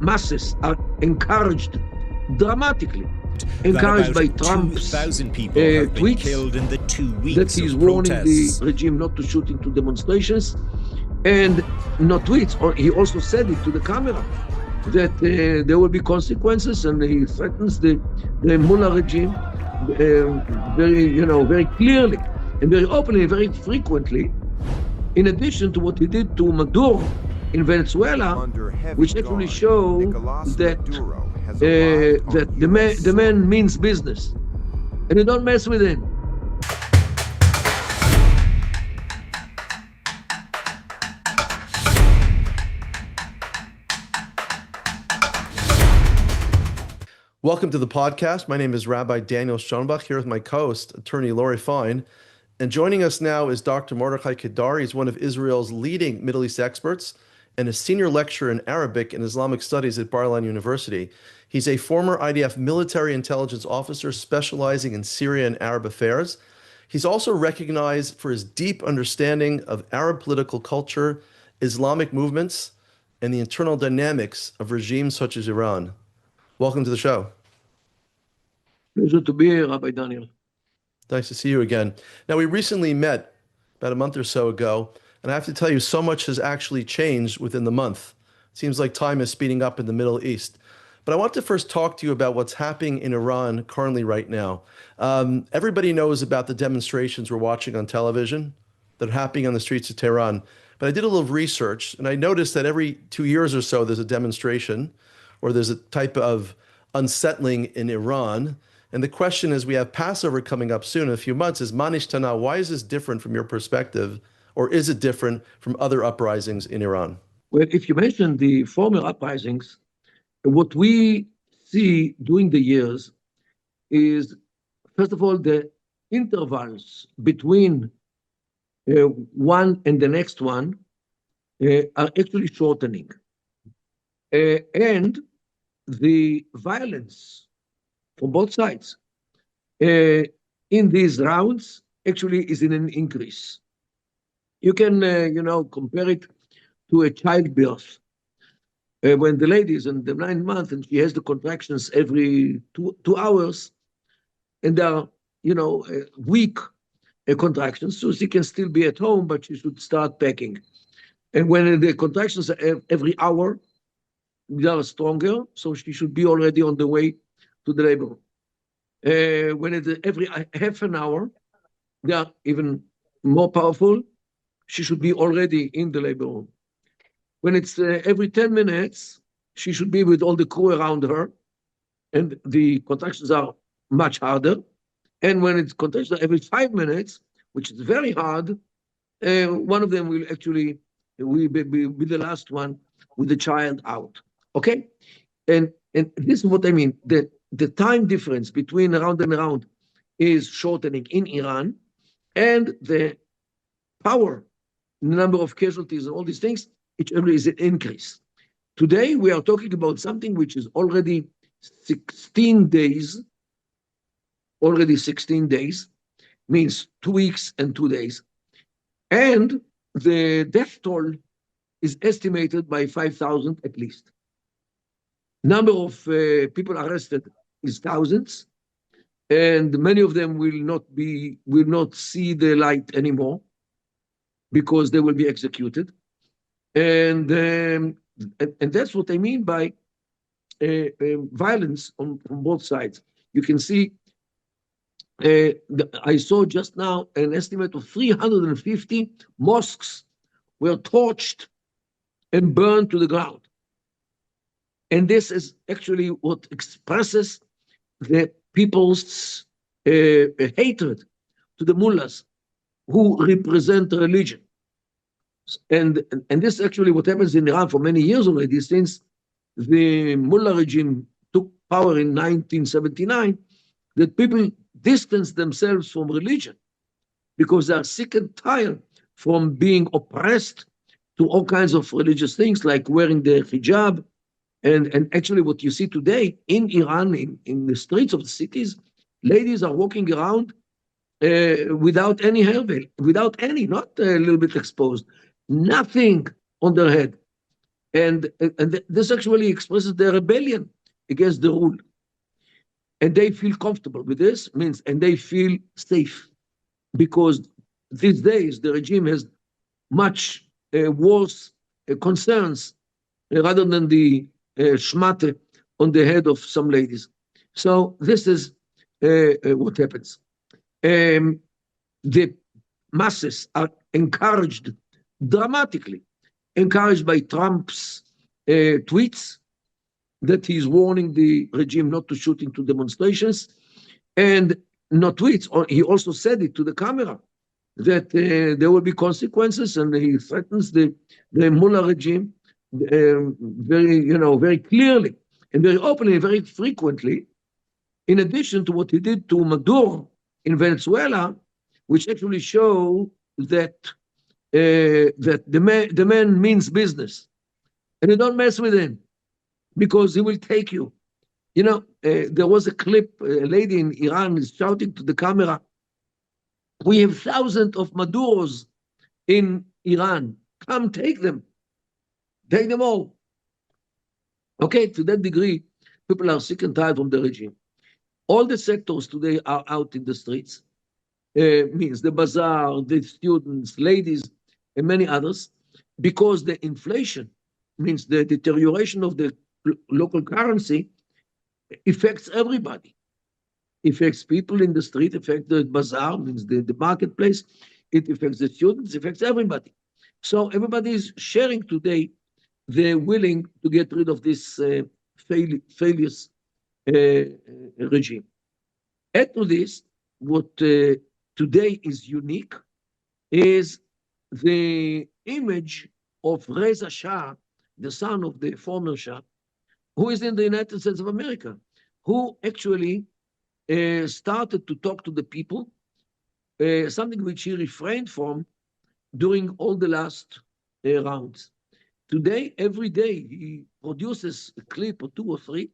masses are encouraged dramatically, encouraged by Trump's 2,000 people have been tweets killed in the 2 weeks that he's of warning protests. the regime not to shoot into demonstrations, and not tweets, or he also said it to the camera that there will be consequences, and he threatens the mullah regime very clearly and very openly, very frequently. In addition to what he did to Maduro in Venezuela, which actually shows that the man means business, and you don't mess with him. Welcome to the podcast. My name is Rabbi Daniel Schonbuch, here with my co-host, attorney Lori Fein. And joining us now is Dr. Mordechai Kedar. He's one of Israel's leading Middle East experts and a senior lecturer in Arabic and Islamic studies at Bar-Ilan University. He's a former IDF military intelligence officer specializing in Syria and Arab affairs. He's also recognized for his deep understanding of Arab political culture, Islamic movements, and the internal dynamics of regimes such as Iran. Welcome to the show. Pleasure to be here, Rabbi Daniel. Nice to see you again. Now, we recently met about a month or so ago, and I have to tell you, so much has actually changed within the month. It seems like time is speeding up in the Middle East. But I want to first talk to you about what's happening in Iran currently right now. Everybody knows about the demonstrations we're watching on television that are happening on the streets of Tehran. But I did a little research, and I noticed that every 2 years or so, there's a demonstration, or there's a type of unsettling in Iran. And the question is, we have Passover coming up soon in a few months, is Manishtana, why is this different from your perspective, or is it different from other uprisings in Iran? Well, if you mention the former uprisings, what we see during the years is, first of all, the intervals between one and the next one are actually shortening. And the violence from both sides in these rounds actually is in an increase. You can, compare it to a childbirth. When the lady is in the 9th month and she has the contractions every two hours, and they are, weak contractions, so she can still be at home, but she should start packing. And when the contractions are every hour, they are stronger, so she should be already on the way to the labor. When it's every half an hour, they are even more powerful. She should be already in the labor room. When it's every 10 minutes, she should be with all the crew around her, and the contractions are much harder. And when it's contractions every 5 minutes, which is very hard, one of them will actually be the last one with the child out. Okay, and this is what I mean. The time difference between around and around is shortening in Iran, and the power, number of casualties, and all these things, each every is an increase. Today we are talking about something which is already 16 days. Already 16 days means 2 weeks and 2 days, and the death toll is estimated by 5,000 at least. Number of people arrested is thousands, and many of them will not see the light anymore because they will be executed, and that's what I mean by violence from both sides. You can see. I saw just now an estimate of 350 mosques were torched and burned to the ground. And this is actually what expresses the people's hatred to the mullahs who represent religion. And this is actually what happens in Iran for many years already, since the mullah regime took power in 1979, that people distance themselves from religion because they are sick and tired from being oppressed to all kinds of religious things like wearing the hijab. And actually what you see today in Iran, in the streets of the cities, ladies are walking around without any hair veil, not a little bit exposed, nothing on their head. And this actually expresses their rebellion against the rule. And they feel comfortable with this, and they feel safe because these days the regime has much worse concerns rather than the schmate on the head of some ladies. So this is what happens. The masses are encouraged dramatically, encouraged by Trump's tweets that he's warning the regime not to shoot into demonstrations, and not tweets, he also said it to the camera that there will be consequences, and he threatens the mullah regime very clearly and very openly, and very frequently. In addition to what he did to Maduro in Venezuela, which actually show that the man means business, and you don't mess with him because he will take you. There was a clip, a lady in Iran is shouting to the camera, "We have thousands of Maduros in Iran. Come take them. Take them all." Okay, to that degree, people are sick and tired from the regime. All the sectors today are out in the streets. Means the bazaar, the students, ladies, and many others, because the inflation, means the deterioration of the local currency, affects everybody. Affects people in the street, affects the bazaar, means the marketplace. It affects the students, affects everybody. So everybody is sharing today. They're willing to get rid of this failures regime. Add to this, what today is unique is the image of Reza Shah, the son of the former Shah, who is in the United States of America, who actually started to talk to the people, something which he refrained from during all the last rounds. Today, every day, he produces a clip or two or three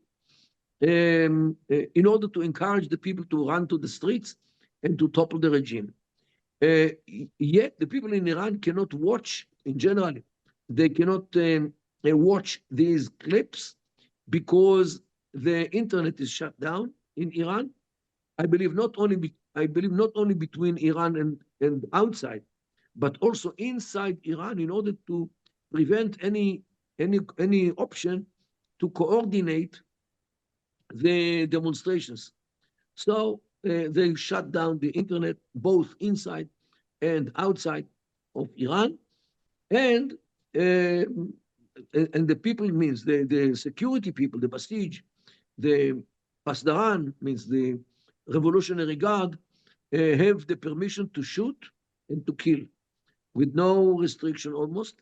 in order to encourage the people to run to the streets and to topple the regime. Yet the people in Iran cannot watch, in general, they cannot watch these clips because the internet is shut down in Iran. I believe not only between Iran and outside, but also inside Iran, in order to prevent any option to coordinate the demonstrations. So they shut down the internet both inside and outside of Iran, and the people, means the security people, the Basij, the Pasdaran, means the Revolutionary Guard, have the permission to shoot and to kill with no restriction almost.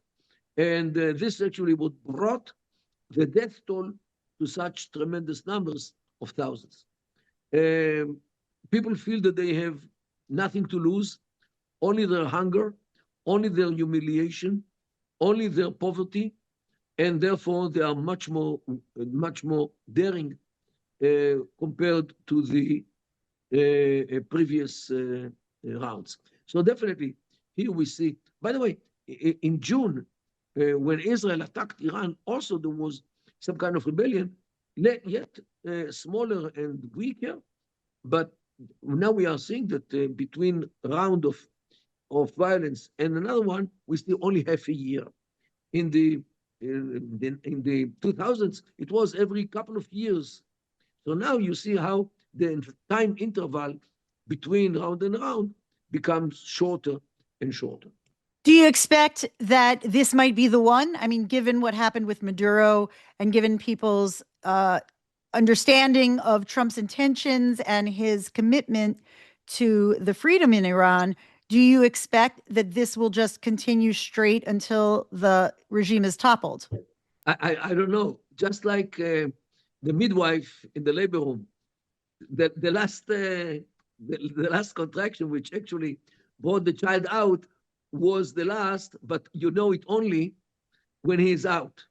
And this actually what brought the death toll to such tremendous numbers of thousands. People feel that they have nothing to lose, only their hunger, only their humiliation, only their poverty, and therefore they are much more daring compared to the previous rounds. So definitely here we see, by the way, in June, when Israel attacked Iran, also there was some kind of rebellion, yet smaller and weaker. But now we are seeing that between round of violence and another one, we still only half a year. In the 2000s, it was every couple of years. So now you see how the time interval between round and round becomes shorter and shorter. Do you expect that this might be the one? I mean, given what happened with Maduro and given people's understanding of Trump's intentions and his commitment to the freedom in Iran, do you expect that this will just continue straight until the regime is toppled? I don't know. Just like the midwife in the labor room, the last contraction, which actually brought the child out, was the last, but you know it only when he is out.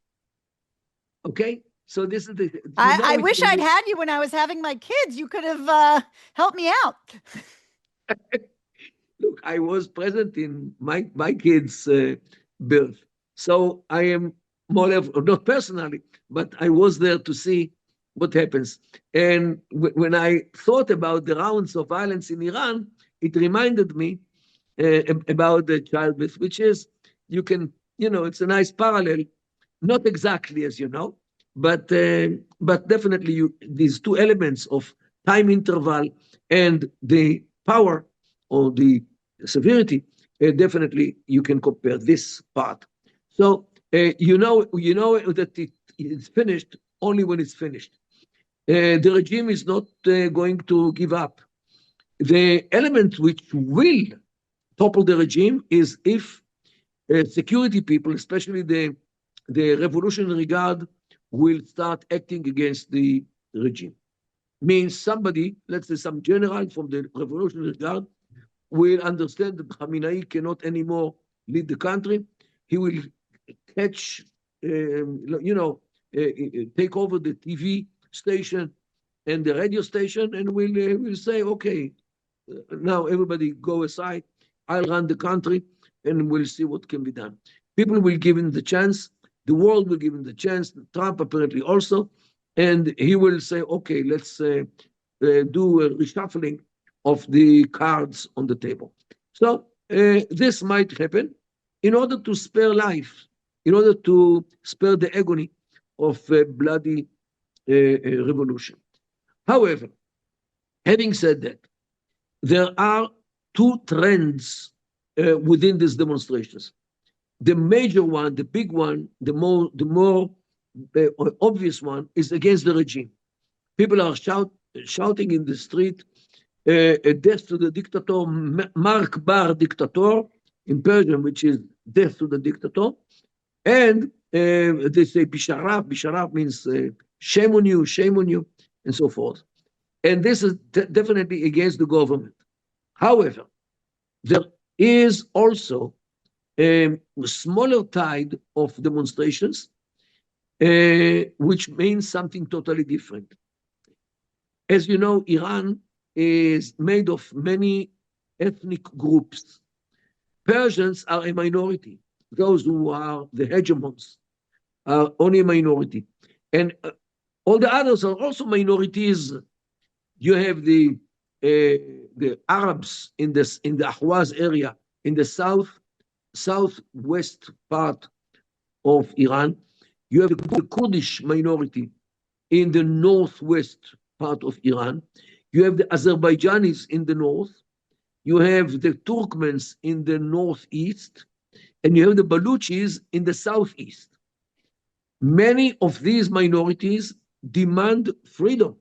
Okay? So this is the. I wish I'd had you when I was having my kids. You could have helped me out. Look, I was present in my kids' birth. So I am more or less, not personally, but I was there to see what happens. And when I thought about the rounds of violence in Iran, it reminded me about the childbirth, which is, you can, it's a nice parallel, not exactly as you know, but definitely these two elements of time interval and the power or the severity, definitely you can compare this part. So you know that it's finished only when it's finished. The regime is not going to give up. The element which will topple the regime is if security people, especially the Revolutionary Guard, will start acting against the regime. Means somebody, let's say some general from the Revolutionary Guard, will understand that Khamenei cannot anymore lead the country. He will catch, take over the TV station and the radio station, and will say, okay, now everybody go aside. I'll run the country, and we'll see what can be done. People will give him the chance. The world will give him the chance. Trump apparently also, and he will say, okay, let's do a reshuffling of the cards on the table. So this might happen in order to spare life, in order to spare the agony of a bloody revolution. However, having said that, there are two trends within these demonstrations. The major one, the big one, the more obvious one is against the regime. People are shouting in the street, death to the dictator, Mark Bar dictator, in Persian, which is death to the dictator. And they say Bisharaf. Bisharaf means shame on you, and so forth. And this is definitely against the government. However, there is also a smaller tide of demonstrations, which means something totally different. As you know, Iran is made of many ethnic groups. Persians are a minority. Those who are the hegemons are only a minority. And all the others are also minorities. You have the Arabs in the Ahwaz area, in the southwest part of Iran. You have the Kurdish minority in the northwest part of Iran. You have the Azerbaijanis in the north. You have the Turkmens in the northeast. And you have the Baluchis in the southeast. Many of these minorities demand freedom.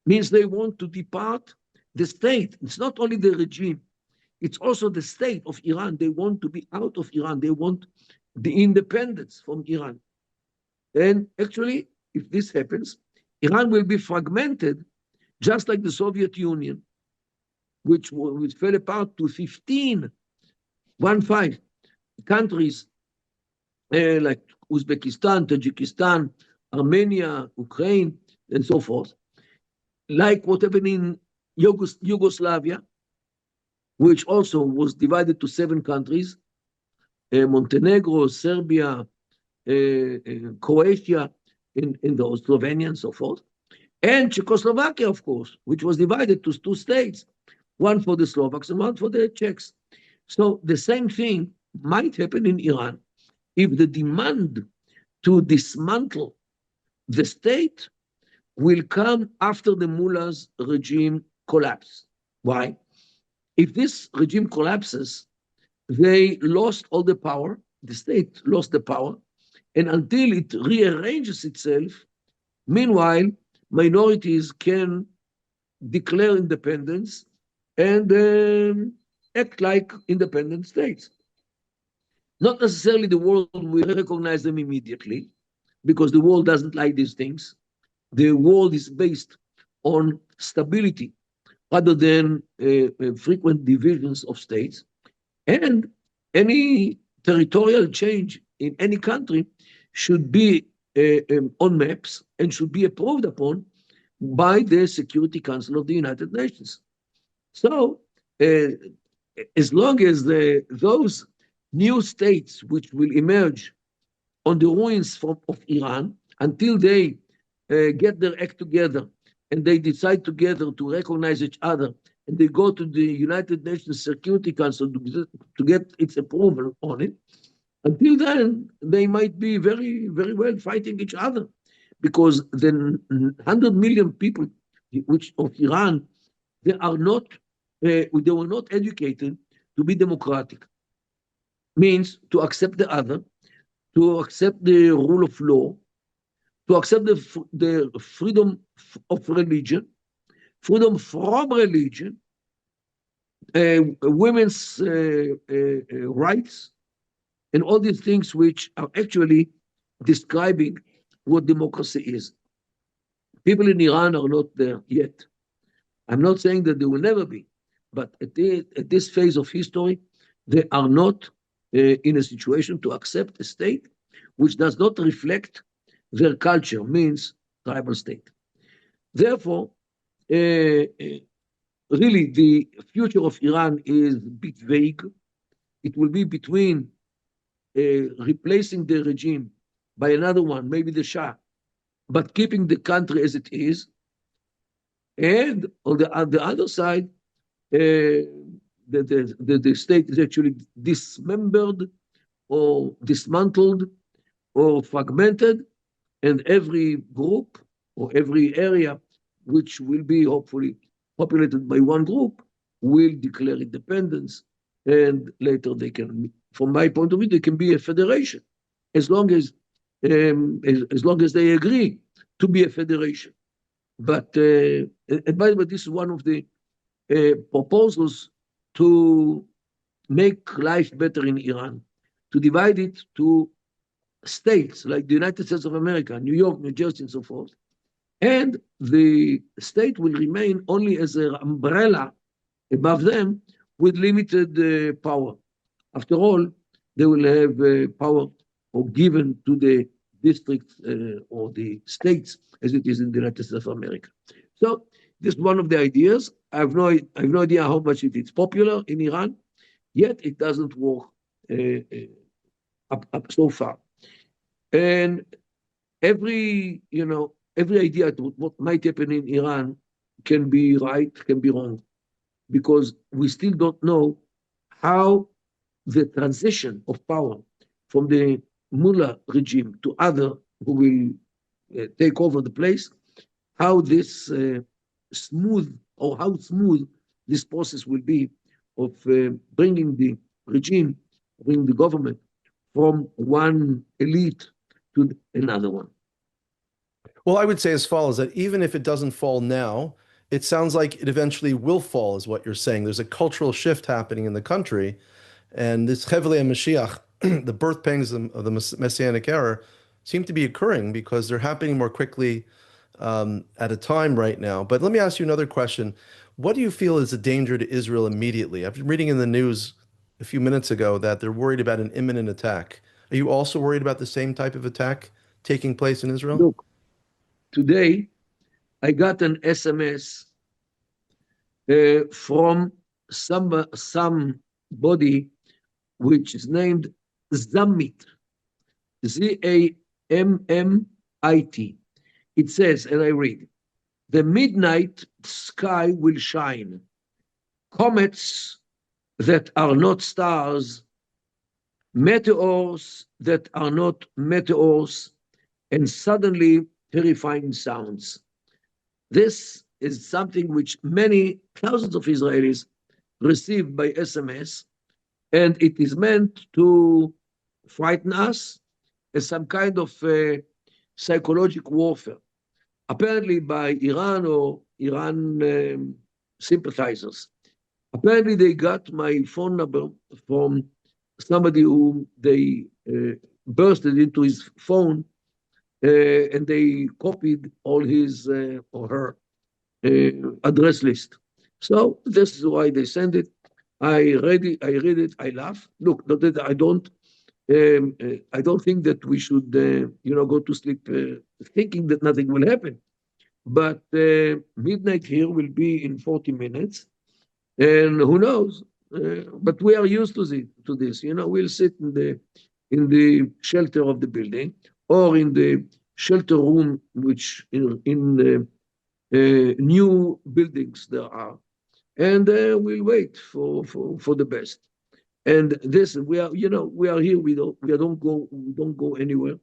Means they want to depart the state. It's not only the regime, it's also the state of Iran. They want to be out of Iran. They want the independence from Iran. And actually, if this happens, Iran will be fragmented, just like the Soviet Union, which fell apart to 15 countries like Uzbekistan, Tajikistan, Armenia, Ukraine, and so forth. Like what happened in Yugoslavia, which also was divided to 7 countries, Montenegro, Serbia, Croatia, in those, Slovenia, and so forth. And Czechoslovakia, of course, which was divided to 2 states, one for the Slovaks and one for the Czechs. So the same thing might happen in Iran if the demand to dismantle the state will come after the mullah's regime collapse. Why? If this regime collapses, they lost all the power, the state lost the power, and until it rearranges itself, meanwhile, minorities can declare independence and act like independent states. Not necessarily the world will recognize them immediately, because the world doesn't like these things. The world is based on stability rather than frequent divisions of states. And any territorial change in any country should be on maps and should be approved upon by the Security Council of the United Nations. So as long as those new states which will emerge on the ruins of Iran until they get their act together and they decide together to recognize each other and they go to the United Nations Security Council to get its approval on it. Until then, they might be very, very well fighting each other because the 100 million people which of Iran, they were not educated to be democratic. Means to accept the other, to accept the rule of law, to accept the freedom of religion, freedom from religion, women's rights, and all these things which are actually describing what democracy is. People in Iran are not there yet. I'm not saying that they will never be, but at this phase of history, they are not in a situation to accept a state which does not reflect their culture, means tribal state. Therefore, really the future of Iran is a bit vague. It will be between replacing the regime by another one, maybe the Shah, but keeping the country as it is. And on the other side, the state is actually dismembered or dismantled or fragmented, and every group or every area which will be hopefully populated by one group will declare independence, and later they can, from my point of view, they can be a federation as long as they agree to be a federation. But and by the way, this is one of the proposals to make life better in Iran, to divide it to states like the United States of America, New York, New Jersey, and so forth. And the state will remain only as an umbrella above them with limited power. After all, they will have power or given to the districts or the states as it is in the United States of America. So this is one of the ideas. I have no idea how much it is popular in Iran, yet it doesn't work up so far. And every idea to what might happen in Iran can be right, can be wrong, because we still don't know how the transition of power from the mullah regime to other who will take over the place, how this smooth this process will be of bringing the regime, bringing the government from one elite to another one. Well, I would say as follows, that even if it doesn't fall now, it sounds like it eventually will fall, is what you're saying. There's a cultural shift happening in the country, and this Chevlei Mashiach, the birth pangs of the Messianic era, seem to be occurring because they're happening more quickly at a time right now. But let me ask you another question. What do you feel is a danger to Israel immediately? I've been reading in the news a few minutes ago that they're worried about an imminent attack. Are you also worried about the same type of attack taking place in Israel? Look, today I got an SMS from somebody which is named Zammit, Z-A-M-M-I-T. It says, and I read, the midnight sky will shine. Comets that are not stars, meteors that are not meteors, and suddenly terrifying sounds. This is something which many thousands of Israelis received by SMS, and it is meant to frighten us as some kind of psychological warfare, apparently by Iran or Iran sympathizers. Apparently they got my phone number from somebody who they bursted into his phone and they copied all his or her address list. So this is why they send it. I read it, I laugh. Look, not that I don't think that we should, go to sleep thinking that nothing will happen. But midnight here will be in 40 minutes, and who knows? But we are used to this. We'll sit in the in the shelter of the building or in the shelter room, which in the new buildings there are, and we'll wait for the best. And this we are here. We don't go anywhere,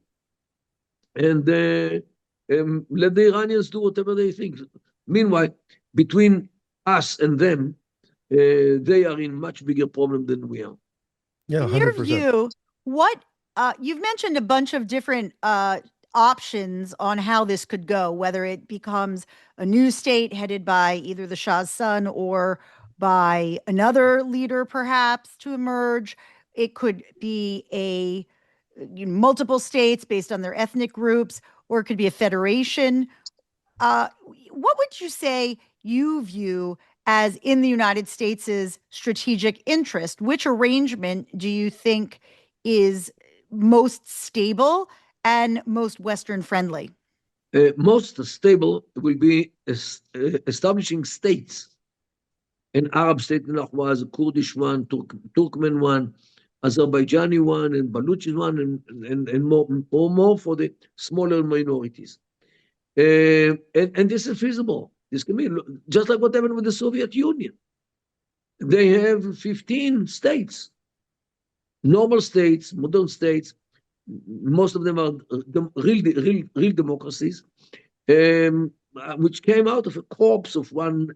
and let the Iranians do whatever they think. Meanwhile, between us and them, they are in much bigger problem than we are. Yeah, In your 100%. view, what you've mentioned a bunch of different options on how this could go, whether it becomes a new state headed by either the Shah's son or by another leader, perhaps to emerge. It could be multiple states based on their ethnic groups, or it could be a federation. What would you say you view as in the United States' strategic interest? Which arrangement do you think is most stable and most Western friendly? Most stable will be establishing states. An Arab state was a Kurdish one, Turkmen one, Azerbaijani one, and Baluchi one, and more for the smaller minorities. And this is feasible. This can be just like what happened with the Soviet Union. They have 15 states, normal states, modern states. Most of them are real democracies, which came out of a corpse of one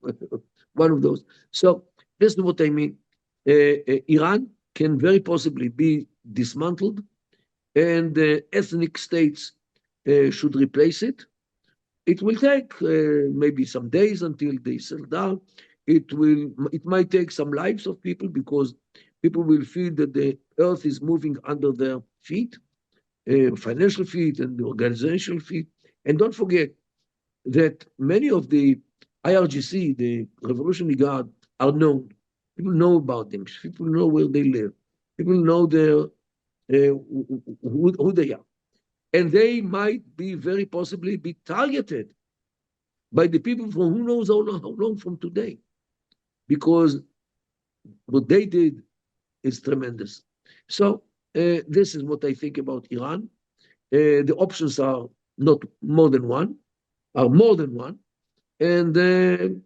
of those. So this is what I mean. Iran can very possibly be dismantled, and ethnic states should replace it. It will take maybe some days until they settle down. It might take some lives of people, because people will feel that the earth is moving under their feet, financial feet and organizational feet. And don't forget that many of the IRGC, the Revolutionary Guard, are known. People know about them. People know where they live. People know who they are. And they might be very possibly be targeted by the people from who knows how long from today. Because what they did is tremendous. So this is what I think about Iran. The options are not more than one, and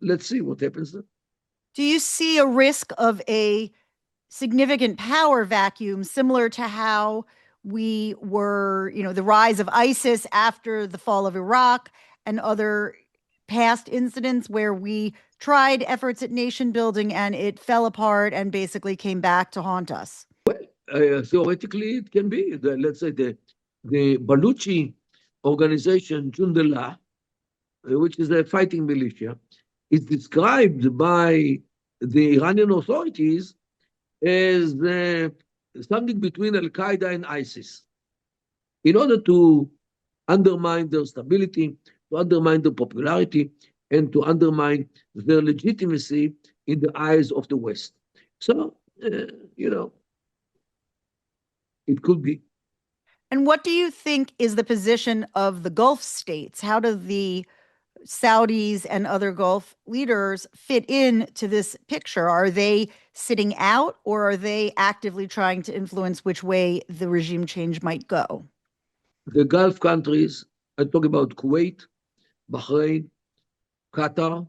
let's see what happens then. Do you see a risk of a significant power vacuum similar to how we were, the rise of ISIS after the fall of Iraq and other past incidents where we tried efforts at nation building and it fell apart and basically came back to haunt us? Well, theoretically, it can be. Let's say the Baluchi organization, Jundullah, which is a fighting militia, is described by the Iranian authorities as something between Al-Qaeda and ISIS. In order to undermine their stability, to undermine their popularity, and to undermine their legitimacy in the eyes of the West. So, it could be. And what do you think is the position of the Gulf states? How do the Saudis and other Gulf leaders fit into this picture? Are they sitting out, or are they actively trying to influence which way the regime change might go? The Gulf countries, I talk about Kuwait, Bahrain, Qatar,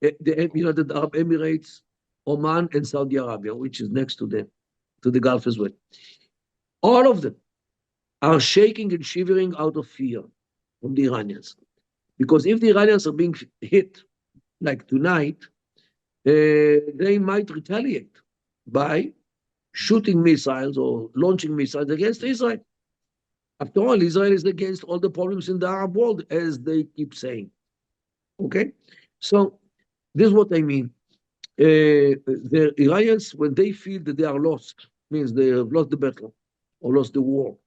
the United Arab Emirates, Oman, and Saudi Arabia, which is next to the Gulf as well. All of them are shaking and shivering out of fear from the Iranians. Because if the Iranians are being hit, like tonight, they might retaliate by shooting missiles or launching missiles against Israel. After all, Israel is against all the problems in the Arab world, as they keep saying. Okay? So this is what I mean. The Iranians, when they feel that they are lost, means they have lost the battle or lost the war,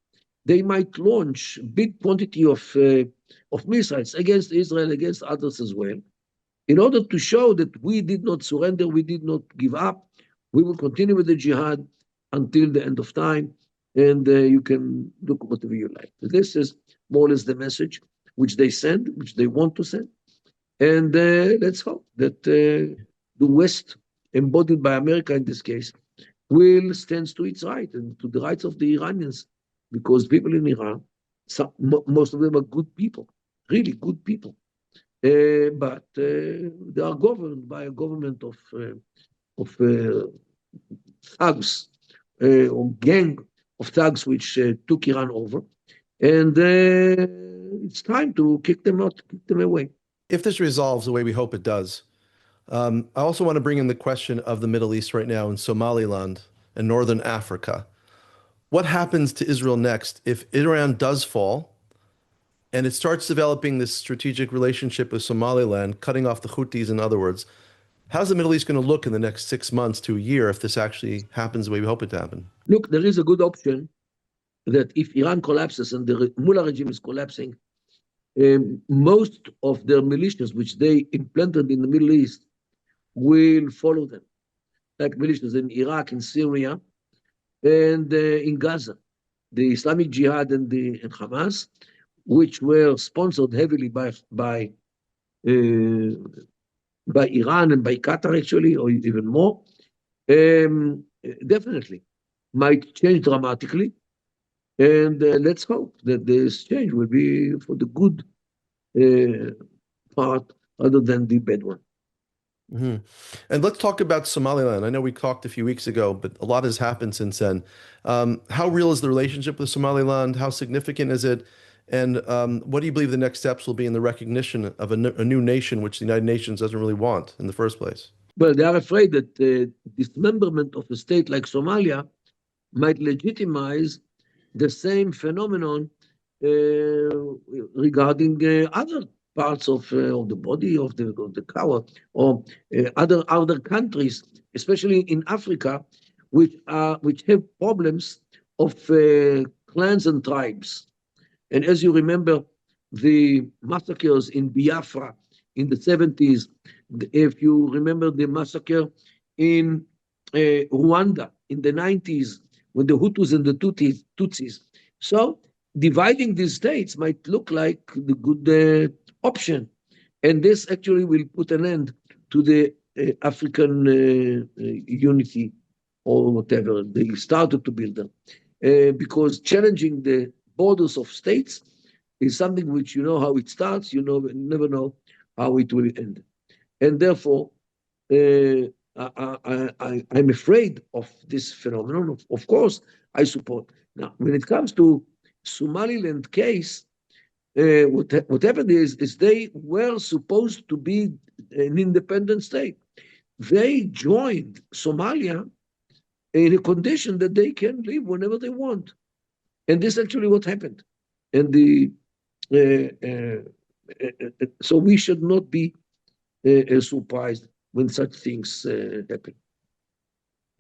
they might launch big quantity of missiles against Israel, against others as well, in order to show that we did not surrender, we did not give up, we will continue with the jihad until the end of time, and you can look whatever you like. This is more or less the message which they send, which they want to send, and let's hope that the West, embodied by America in this case, will stand to its right and to the rights of the Iranians, because people in Iran, most of them are good people, really good people, but they are governed by a government of thugs, or gang of thugs which took Iran over, and it's time to kick them out, kick them away. If this resolves the way we hope it does, I also want to bring in the question of the Middle East right now in Somaliland and Northern Africa. What happens to Israel next if Iran does fall and it starts developing this strategic relationship with Somaliland, cutting off the Houthis, in other words? How's the Middle East going to look in the next 6 months to a year if this actually happens the way we hope it to happen? Look, there is a good option that if Iran collapses and the Mullah regime is collapsing, most of their militias, which they implanted in the Middle East, will follow them, like militias in Iraq, in Syria, and in Gaza. The Islamic Jihad and Hamas, which were sponsored heavily by Iran and by Qatar, actually, or even more, definitely might change dramatically. And let's hope that this change will be for the good part rather than the bad one. Mm-hmm. And let's talk about Somaliland. I know we talked a few weeks ago, but a lot has happened since then. How real is the relationship with Somaliland? How significant is it? And what do you believe the next steps will be in the recognition of a new nation, which the United Nations doesn't really want in the first place? Well, they are afraid that dismemberment of a state like Somalia might legitimize the same phenomenon regarding other parts of the body of the cow, or other countries, especially in Africa, which have problems of clans and tribes. And as you remember, the massacres in Biafra in the 70s, if you remember the massacre in Rwanda in the 90s, with the Hutus and the Tutsis. So dividing these states might look like the good option. And this actually will put an end to the African unity, or whatever they started to build them. Because challenging the borders of states is something which, you know how it starts, you never know how it will end. And therefore, I'm afraid of this phenomenon. Of course, I support. Now, when it comes to Somaliland case, what happened is they were supposed to be an independent state. They joined Somalia in a condition that they can live whenever they want. And this is actually what happened. And so we should not be surprised when such things happen.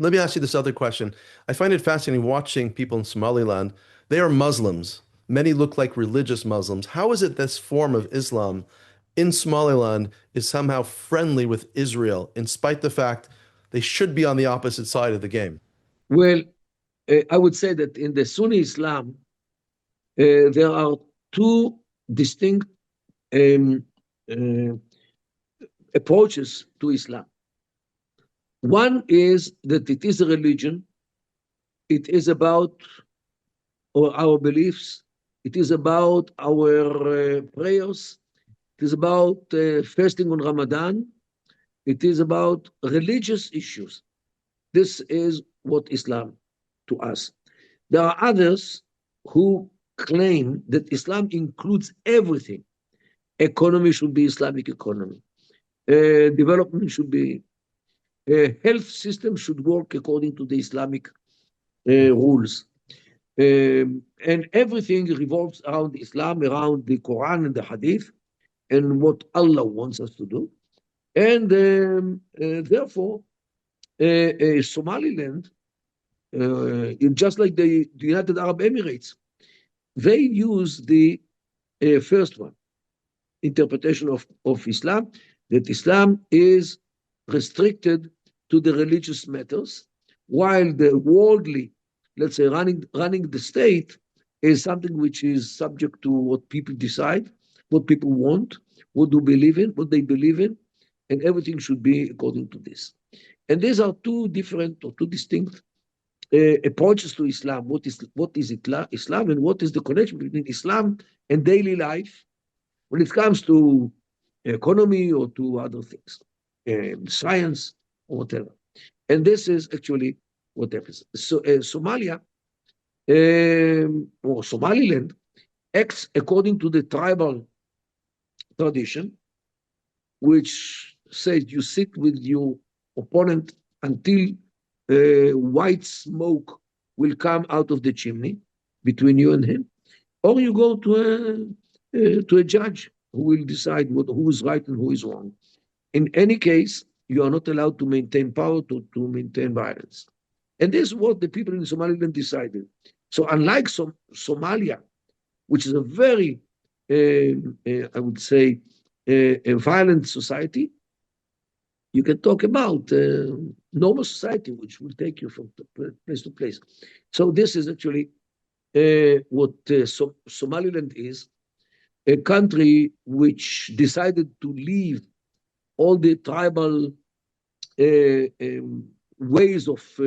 Let me ask you this other question. I find it fascinating watching people in Somaliland. They are Muslims. Many look like religious Muslims. How is it this form of Islam in Somaliland is somehow friendly with Israel, in spite of the fact they should be on the opposite side of the game? Well, I would say that in the Sunni Islam, there are two distinct approaches to Islam. One is that it is a religion. It is about our beliefs. It is about our prayers. It is about fasting on Ramadan. It is about religious issues. This is what Islam to us. There are others who claim that Islam includes everything. Economy should be Islamic economy. Development should be, health system should work according to the Islamic rules. And everything revolves around Islam, around the Quran and the Hadith, and what Allah wants us to do. And therefore, Somaliland, just like the United Arab Emirates, they use the first one, interpretation of Islam, that Islam is restricted to the religious matters, while the worldly, let's say, running the state is something which is subject to what people decide, what people want, what they believe in, and everything should be according to this. And these are two different or two distinct approaches to Islam. What is Islam, and what is the connection between Islam and daily life when it comes to economy or to other things, science or whatever. And this is actually what happens. So Somalia or Somaliland acts according to the tribal tradition, which says you sit with your opponent until white smoke will come out of the chimney between you and him, or you go to a judge who will decide who is right and who is wrong. In any case, you are not allowed to maintain power, to maintain violence. And this is what the people in Somaliland decided. So unlike Somalia, which is a very, I would say, a violent society, you can talk about normal society, which will take you from place to place. So this is actually what Somaliland is, a country which decided to leave all the tribal ways of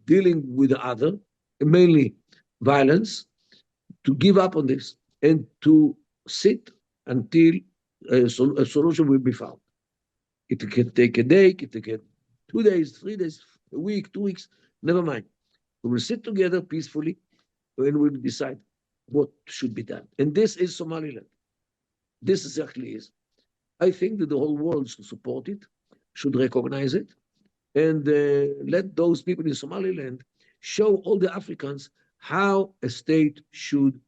dealing with the other, mainly violence, to give up on this and to sit until a solution will be found. It can take a day, it can take 2 days, 3 days, a week, 2 weeks, never mind. We will sit together peacefully and we'll decide what should be done. And this is Somaliland. This exactly is. I think that the whole world should support it, should recognize it, and let those people in Somaliland show all the Africans how a state should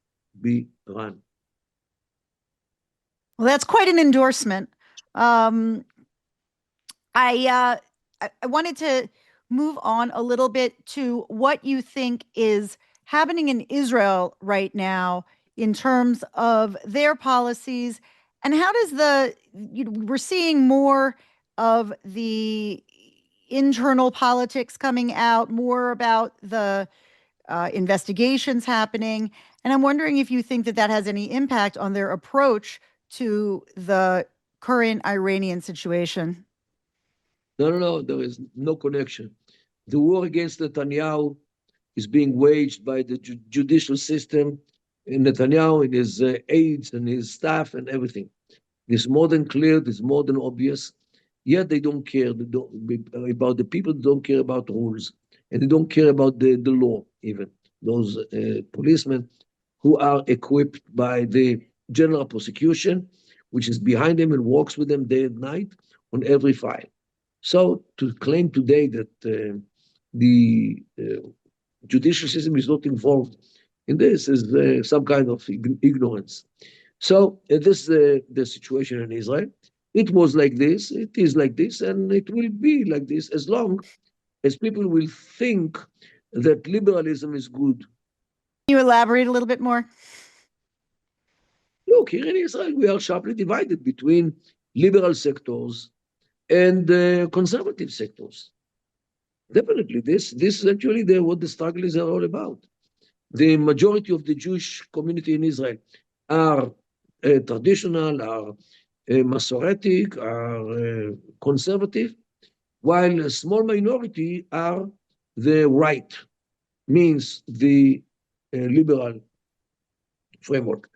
be run. Well, that's quite an endorsement. I wanted to move on a little bit to what you think is happening in Israel right now in terms of their policies, and how does we're seeing more of the internal politics coming out, more about the investigations happening, and I'm wondering if you think that has any impact on their approach to the current Iranian situation. No, there is no connection. The war against Netanyahu is being waged by the judicial system, in Netanyahu, in his aides and his staff and everything. It's more than clear, it's more than obvious. Yet they don't care about the people, they don't care about rules, and they don't care about the law even. Those policemen who are equipped by the general prosecution, which is behind them and works with them day and night on every file. So to claim today that the judicial system is not involved in this is some kind of ignorance. So this is the situation in Israel. It was like this, it is like this, and it will be like this as long as people will think that liberalism is good. Can you elaborate a little bit more? Look, here in Israel, we are sharply divided between liberal sectors and conservative sectors. Definitely, this is actually what the struggle is all about. The majority of the Jewish community in Israel are traditional, are Masoretic, are conservative, while a small minority are the right, means the liberal framework.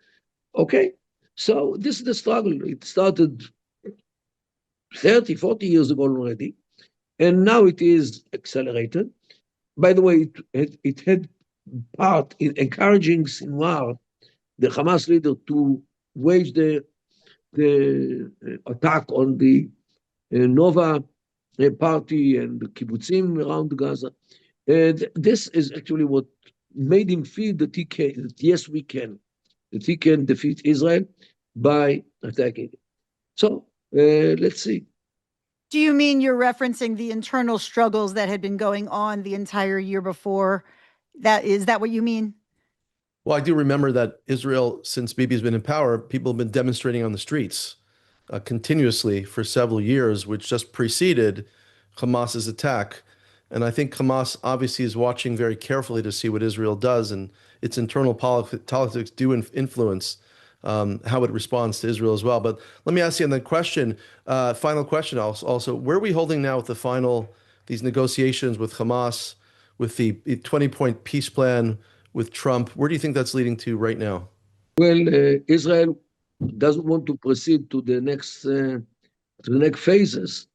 Okay, so this is the struggle. It started 30, 40 years ago already, and now it is accelerated. By the way, it had part in encouraging Sinwar, the Hamas leader, to wage the attack on the Nova party and the kibbutzim around Gaza. This is actually what made him feel that yes, we can. That he can defeat Israel by attacking it. So let's see. Do you mean you're referencing the internal struggles that had been going on the entire year before? Is that what you mean? Well, I do remember that Israel, since Bibi's been in power, people have been demonstrating on the streets continuously for several years, which just preceded Hamas's attack. And I think Hamas obviously is watching very carefully to see what Israel does, and its internal politics do influence how it responds to Israel as well. But let me ask you the question, final question also, where are we holding now with these negotiations with Hamas, with the 20-point peace plan with Trump. Where do you think that's leading to right now? Well, Israel doesn't want to proceed to the next phases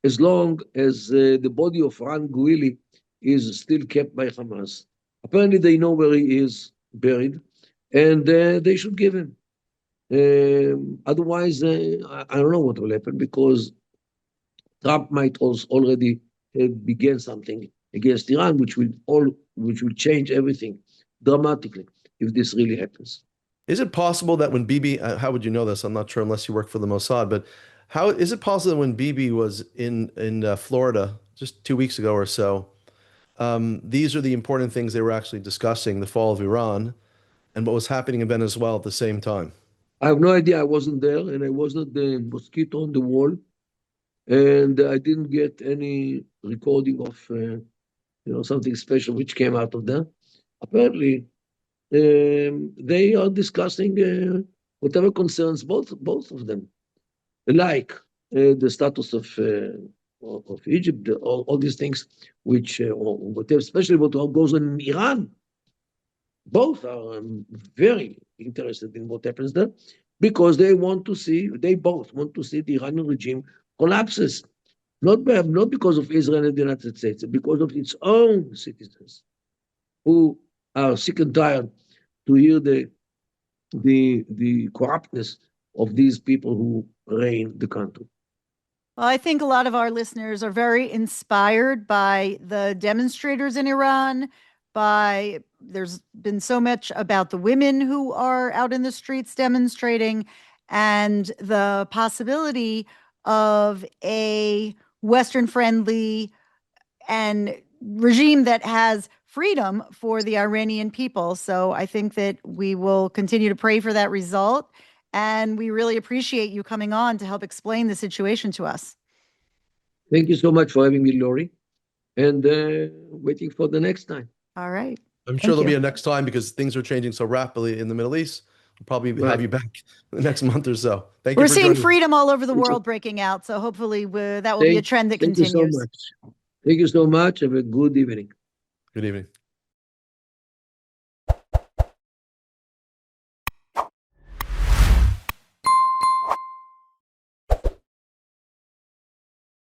as long as the body of Ran Guili is still kept by Hamas. Apparently, they know where he is buried, and they should give him. Otherwise, I don't know what will happen, because Trump might also already begin something against Iran, which will change everything dramatically if this really happens. Is it possible that when Bibi, how would you know this? I'm not sure unless you work for the Mossad, but how is it possible that when Bibi was in Florida just 2 weeks ago or so, these are the important things they were actually discussing, the fall of Iran and what was happening in Venezuela at the same time? I have no idea. I wasn't there, and I was not the mosquito on the wall, and I didn't get any recording of something special which came out of that. Apparently, they are discussing whatever concerns both of them, like the status of Egypt, all these things, which or whatever, especially what goes on in Iran. Both are very interested in what happens there, because they both want to see the Iranian regime collapses, not because of Israel and the United States, because of its own citizens, who are sick and tired to hear the corruptness of these people who reign the country. Well, I think a lot of our listeners are very inspired by the demonstrators in Iran. There's been so much about the women who are out in the streets demonstrating, and the possibility of a Western-friendly and regime that has freedom for the Iranian people. So I think that we will continue to pray for that result. And we really appreciate you coming on to help explain the situation to us. Thank you so much for having me, Lori, and waiting for the next time. All right. I'm sure there'll be a next time, because things are changing so rapidly in the Middle East. We'll probably have you back in the next month or so. Thank you. We're seeing freedom all over the world breaking out. So hopefully that will be a trend that continues. Thank you so much. Thank you so much. Have a good evening. Good evening.